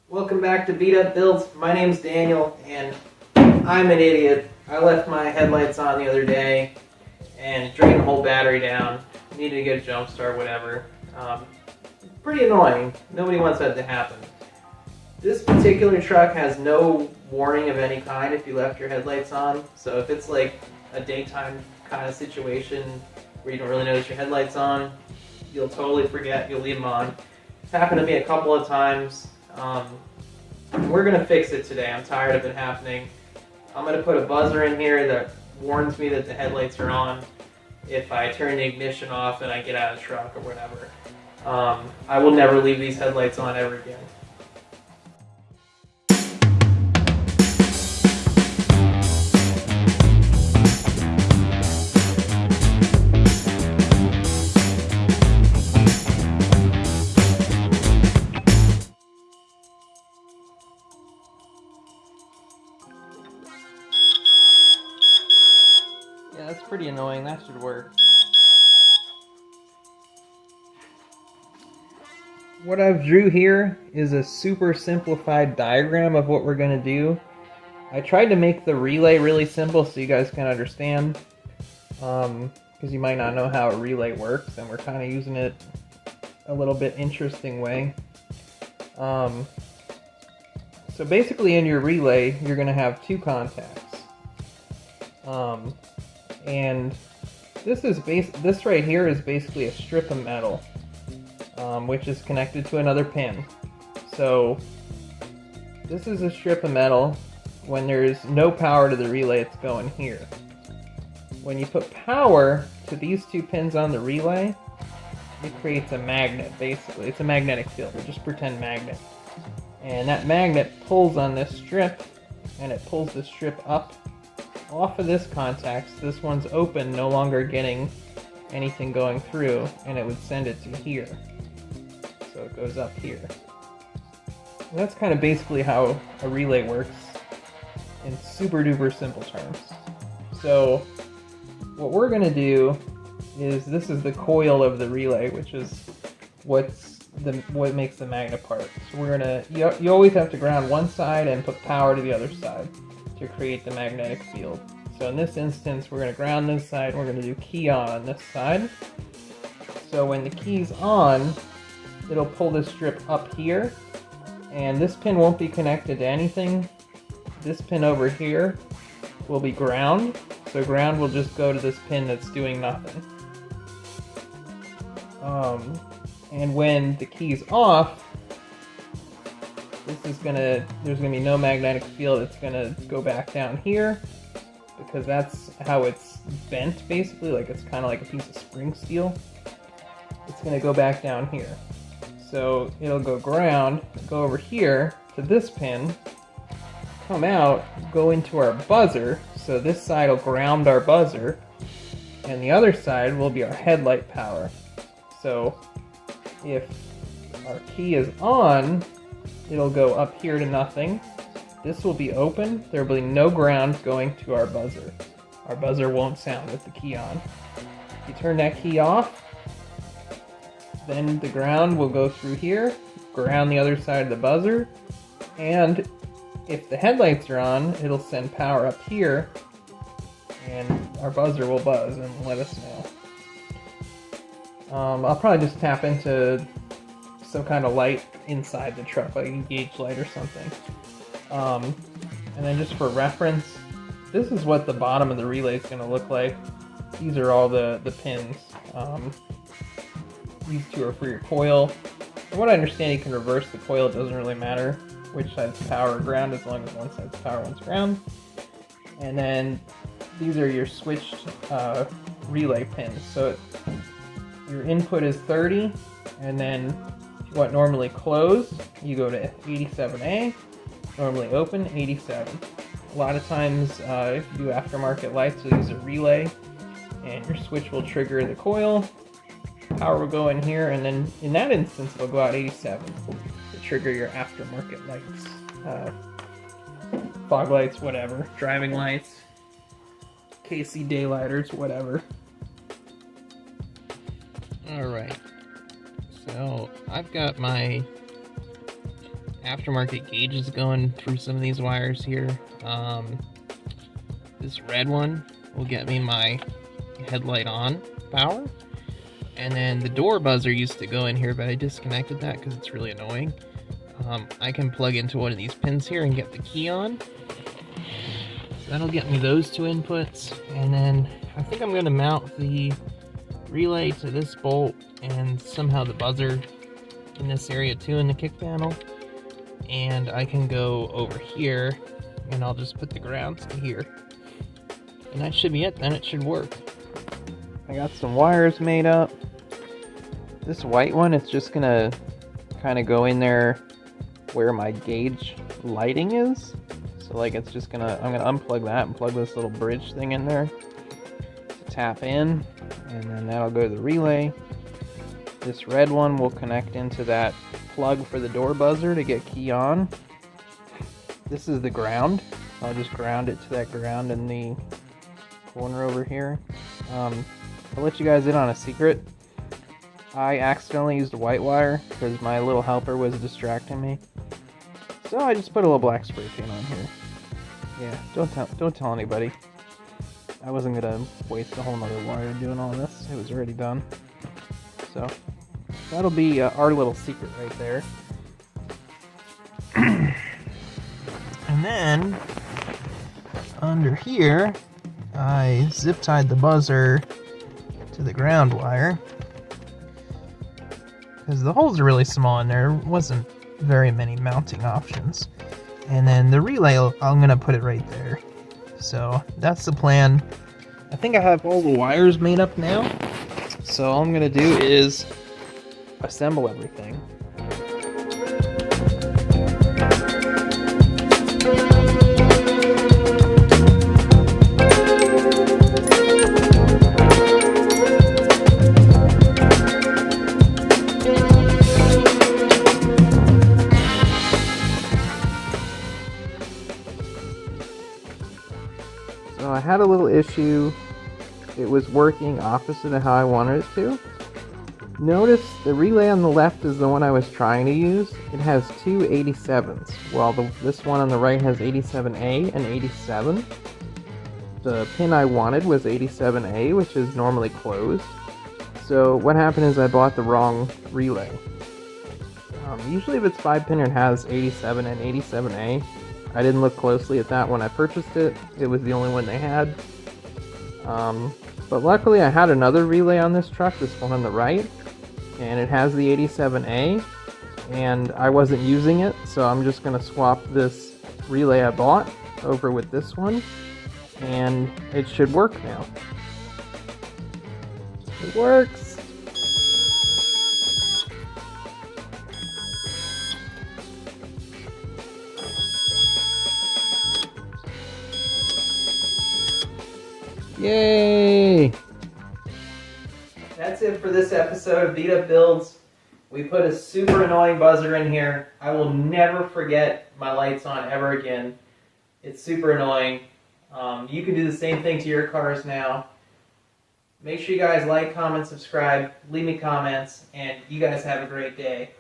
Welcome back to Beat Up Builds. My name's Daniel, and I'm an idiot. I left my headlights on the other day, and it drained the whole battery down. Needed to get a jump start, whatever. Pretty annoying. Nobody wants that to happen. This particular truck has no warning of any kind if you left your headlights on. So if it's like a daytime kind of situation where you don't really notice your headlights on, you'll totally forget, you'll leave them on. It's happened to me a couple of times. We're going to fix it today. I'm tired of it happening. I'm going to put a buzzer in here that warns me that the headlights are on if I turn the ignition off and I get out of the truck or whatever. I will never leave these headlights on ever again. Yeah, that's pretty annoying. That should work. What I've drew here is a super simplified diagram of what we're going to do. I tried to make the relay really simple so you guys can understand, because you might not know how a relay works, and we're kind of using it a little bit interesting way. So basically in your relay, you're going to have two contacts. And this right here is basically a strip of metal, which is connected to another pin. So this is a strip of metal. When there's no power to the relay, it's going here. When you put power to these two pins on the relay, it creates a magnet, basically. It's a magnetic field, just pretend magnet. And that magnet pulls on this strip, and it pulls the strip up off of this contact. So this one's open, no longer getting anything going through, and it would send it to here. So it goes up here. And that's kind of basically how a relay works in super duper simple terms. So what we're going to do is, this is the coil of the relay, which is what makes the magnet part. So we're going to, you always have to ground one side and put power to the other side to create the magnetic field. So in this instance, we're going to ground this side, we're going to do key on this side. So when the key's on, it'll pull this strip up here, and this pin won't be connected to anything. This pin over here will be ground, so ground will just go to this pin that's doing nothing. And when the key's off, there's gonna be no magnetic field. It's gonna go back down here, because that's how it's bent, basically. Like, it's kind of like a piece of spring steel. It's gonna go back down here. So it'll go ground, go over here to this pin, come out, go into our buzzer. So this side will ground our buzzer, and the other side will be our headlight power. So if our key is on, it'll go up here to nothing. This will be open. There will be no ground going to our buzzer. Our buzzer won't sound with the key on. If you turn that key off, then the ground will go through here, ground the other side of the buzzer, and if the headlights are on, it'll send power up here, and our buzzer will buzz and let us know. I'll probably just tap into some kind of light inside the truck, like a gauge light or something. And then just for reference, this is what the bottom of the relay is going to look like. These are all the pins. These two are for your coil. From what I understand, you can reverse the coil. It doesn't really matter which side's power or ground, as long as one side's power, one's ground. And then these are your switched relay pins. So your input is 30, and then if you want normally closed, you go to 87A. Normally open, 87. A lot of times, if you do aftermarket lights, you'll use a relay, and your switch will trigger the coil. Power will go in here, and then in that instance, it'll go out 87 to trigger your aftermarket lights. Fog lights, whatever. Driving lights, KC daylighters, whatever. Alright. So I've got my aftermarket gauges going through some of these wires here. This red one will get me my headlight on power. And then the door buzzer used to go in here, but I disconnected that because it's really annoying. I can plug into one of these pins here and get the key on. So that'll get me those two inputs. And then I think I'm going to mount the relay to this bolt and somehow the buzzer in this area too in the kick panel. And I can go over here and I'll just put the grounds to here. And that should be it, then it should work. I got some wires made up. This white one, it's just gonna kind of go in there where my gauge lighting is. So like it's just I'm gonna unplug that and plug this little bridge thing in there to tap in, and then that'll go to the relay. This red one will connect into that plug for the door buzzer to get key on. This is the ground. I'll just ground it to that ground in the corner over here. I'll let you guys in on a secret. I accidentally used a white wire because my little helper was distracting me. So I just put a little black spray paint on here. Yeah, don't tell anybody. I wasn't gonna waste a whole nother wire doing all this. It was already done. So that'll be our little secret right there. And then under here, I zip tied the buzzer to the ground wire because the holes are really small and there wasn't very many mounting options. And then the relay, I'm gonna put it right there. So that's the plan. I think I have all the wires made up now. So all I'm gonna do is assemble everything. So I had a little issue. It was working opposite of how I wanted it to. Notice the relay on the left is the one I was trying to use. It has two 87s, while this one on the right has 87A and 87. The pin I wanted was 87A, which is normally closed. So what happened is I bought the wrong relay. Usually if it's 5-pin it has 87 and 87A. I didn't look closely at that when I purchased it. It was the only one they had. But luckily I had another relay on this truck, this one on the right, and it has the 87A, and I wasn't using it, so I'm just going to swap this relay I bought over with this one, and it should work now. It works! Yay! That's it for this episode of Beat Up Builds. We put a super annoying buzzer in here. I will never forget my lights on ever again. It's super annoying. You can do the same thing to your cars now. Make sure you guys like, comment, subscribe, leave me comments, and you guys have a great day.